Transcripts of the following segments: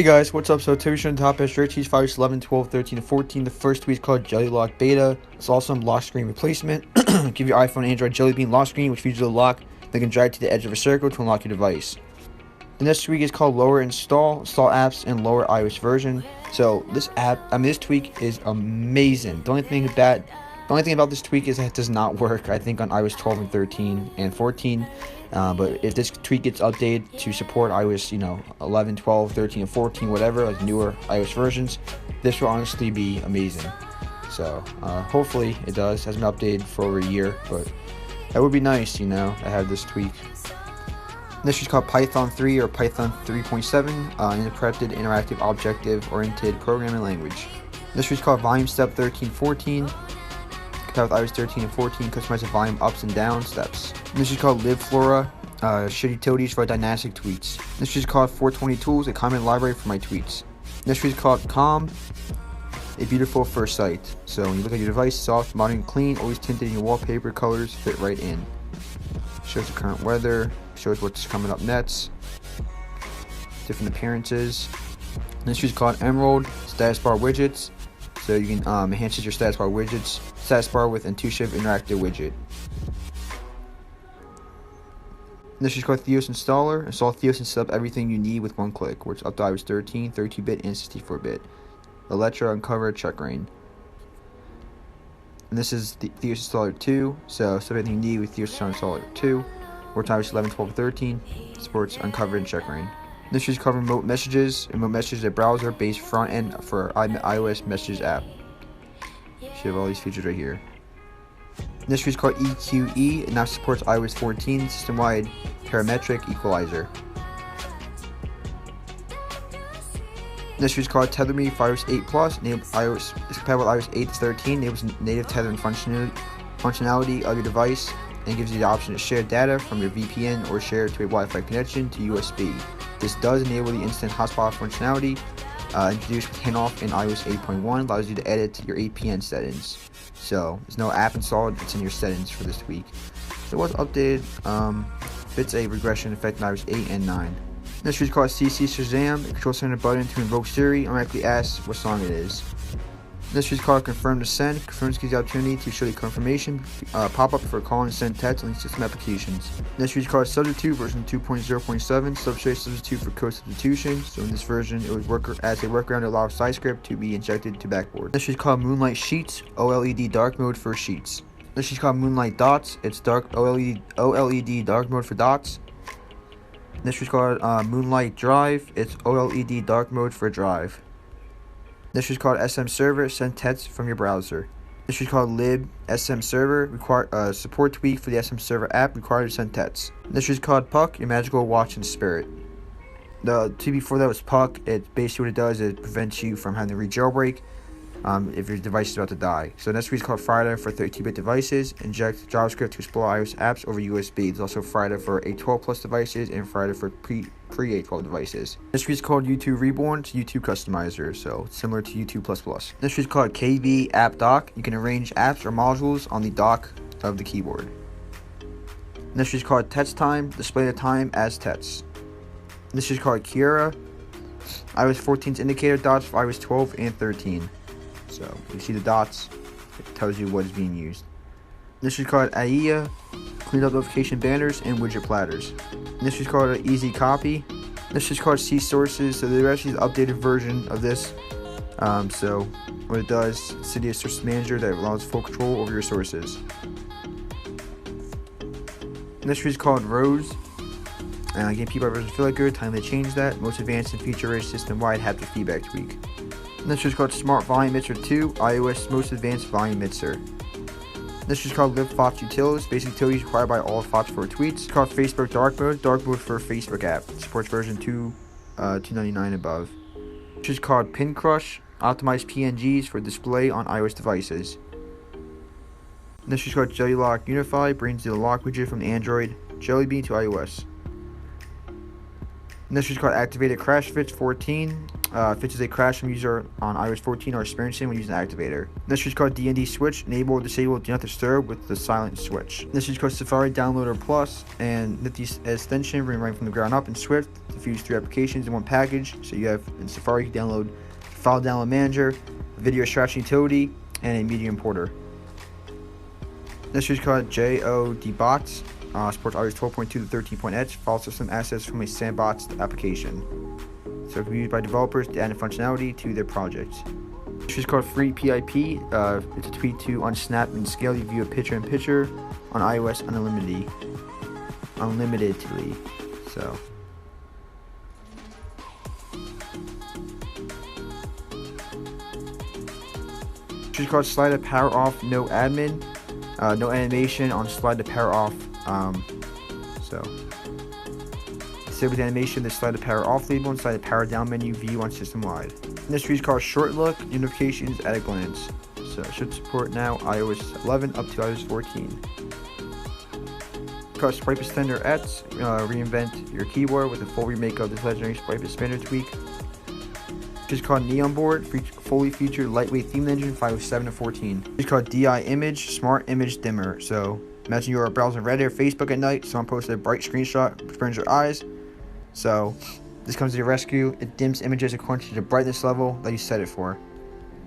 Hey guys, what's up? So today we're showing the top best Checkra1n tweets 11, 12, 13, and 14. The first tweet is called Jelly Lock Beta. It's also lock screen replacement. Give your iPhone and Android Jelly Bean lock screen, which features a lock that can drag to the edge of a circle to unlock your device. The next tweak is called Lower Install apps and lower iOS version. So this tweak is amazing. The only thing about this tweak is that it does not work, I think, on iOS 12 and 13 and 14. But if this tweak gets updated to support iOS, 11, 12, 13, and 14, whatever, like newer iOS versions, this will honestly be amazing. So hopefully it does. It hasn't been updated for over a year, but that would be nice, to have this tweak. This is called Python 3 or Python 3.7, interpreted interactive objective-oriented programming language. This is called Volume Step 1314. Compare with iOS 13 and 14, customize the volume ups and down steps. This is called libflora, shared utilities for dynamic tweets. This is called 420 tools, a comment library for my tweets. This is called calm, a beautiful first sight. So when you look at your device, soft, modern, clean, always tinted in your wallpaper, colors fit right in. Shows the current weather, shows what's coming up next, different appearances. This is called emerald, status bar widgets. So you can enhance your status bar widgets, status bar with intuitive interactive widget. This is called Theos Installer. Install Theos and set up everything you need with one click. Works up to iOS 13, 32-bit, and 64-bit. Chimera and Unc0ver, Checkra1n. And this is the Theos Installer 2. So set everything you need with Theos Installer 2. Works on iOS 11, 12, 13. Supports Unc0ver and Checkra1n. This is covering remote messages. Remote messages, a browser-based front end for iOS messages app. So you have all these features right here. This is called EQE. It now supports iOS 14 system-wide parametric equalizer. This is called TetherMe for iOS 8 Plus. Is compatible with iOS 8 to 13. Enables native tethering functionality of your device and gives you the option to share data from your VPN or share to a Wi-Fi connection to USB. This does enable the instant hotspot functionality introduced with handoff in iOS 8.1. Allows you to edit your APN settings. So there's no app installed, it's in your settings for this week. It was updated, fits a regression effect in iOS 8 and 9. This is called CC Shazam, a control center button to invoke Siri, automatically asks what song it is. This is called Confirm to Send. Confirms gives you the opportunity to show you confirmation pop-up for call and send text on system applications. This is called Substitute version 2.0.7. Substitute for code substitution. So in this version, it would work as a workaround to allow SciScript to be injected to backboard. This is called Moonlight Sheets, OLED dark mode for sheets. This is called Moonlight Dots. It's dark OLED dark mode for dots. This is called Moonlight Drive. It's OLED dark mode for drive. This is called SM Server, send text from your browser. This is called lib SM Server, support tweak for the SM Server app required to send text. This is called Puck, your magical watch and spirit. The T before that was Puck. It basically what it does is it prevents you from having to re-jailbreak if your device is about to die. So next week is called Friday for 32-bit devices. Inject JavaScript to explore iOS apps over USB. There's also Friday for A12 Plus devices and Friday for pre-A12 devices. This is called YouTube Reborn. It's YouTube Customizer, so similar to YouTube++. This is called KV App Dock. You can arrange apps or modules on the dock of the keyboard. This is called Text Time. Display the time as text. This is called Checkra1n. iOS 14's indicator dots for iOS 12 and 13. So you see the dots, it tells you what is being used. This is called AIA, clean up notification banners and widget platters. This is called an easy copy. This is called C sources. So there actually is an updated version of this. So what it does, Cydia Source Manager that allows full control over your sources. This is called Rose. Again, people version feel like good. Time to change that. Most advanced and feature-rich system-wide haptic feedback tweak. This is called Smart Volume Mixer 2, iOS most advanced volume mixer. This is called libfots utilities, basic utilities required by all FOTS for tweets. It's called Facebook Dark Mode for Facebook app. It supports version 2.99 above. This is called Pin Crush, optimized PNGs for display on iOS devices. This is called Jelly Lock Unify, brings the lock widget from the Android Jelly Bean to iOS. And this is called Activated Crash Fix 14. fixes a crash from user on iOS 14 are experiencing when using the activator. This feature is called D&D Switch. Enable or disable Do Not Disturb with the silent switch. This feature is called Safari Downloader Plus and Nifty extension running from the ground up in Swift to fuse 3 applications in one package. So you have in Safari, you can download File Download Manager, Video Extraction Utility, and a Media Importer. This feature is called JODBots. Supports iOS 12.2 to 13.h. File system access from a sandbox application. So it can be used by developers to add functionality to their projects. This is called Free PIP. It's a tweak to unsnap and scale. You view a picture-in-picture on iOS unlimitedly. So. This is called Slide to Power Off. No admin. No animation on Slide to Power Off. With animation, the Slide to Power Off label and Slide to Power Down menu view on system wide. This feature is called Short Look Notifications at a Glance. So it should support now iOS 11 up to iOS 14. Called Swipe Extender X. Reinvent your keyboard with a full remake of this legendary Swipe Expander tweak. Which is called Neon Board, fully featured lightweight theme engine, iOS 7 to 14. It's called DI Image Smart Image Dimmer. So imagine you are browsing Reddit or Facebook at night. Someone posted a bright screenshot which burns your eyes. So this comes to your rescue. It dims images according to the brightness level that you set it for.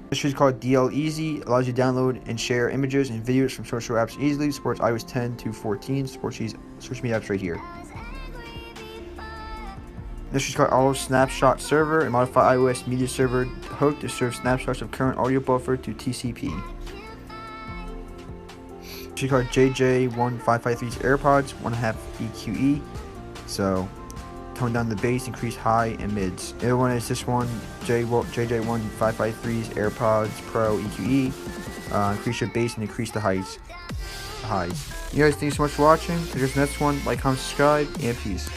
This is called DL Easy. Allows you to download and share images and videos from social apps easily. Supports iOS 10 to 14. Supports these social media apps right here. This is called Auto Snapshot Server. And modify iOS media server hook to serve snapshots of current audio buffer to TCP. This is called JJ1553's AirPods 1.5 EQE. So tone down the bass, increase high and mids. The other one is this one, JJ1553's AirPods Pro EQE. Increase your bass and increase the highs. You guys, thanks so much for watching. Here's the next one. Like, comment, subscribe, and peace.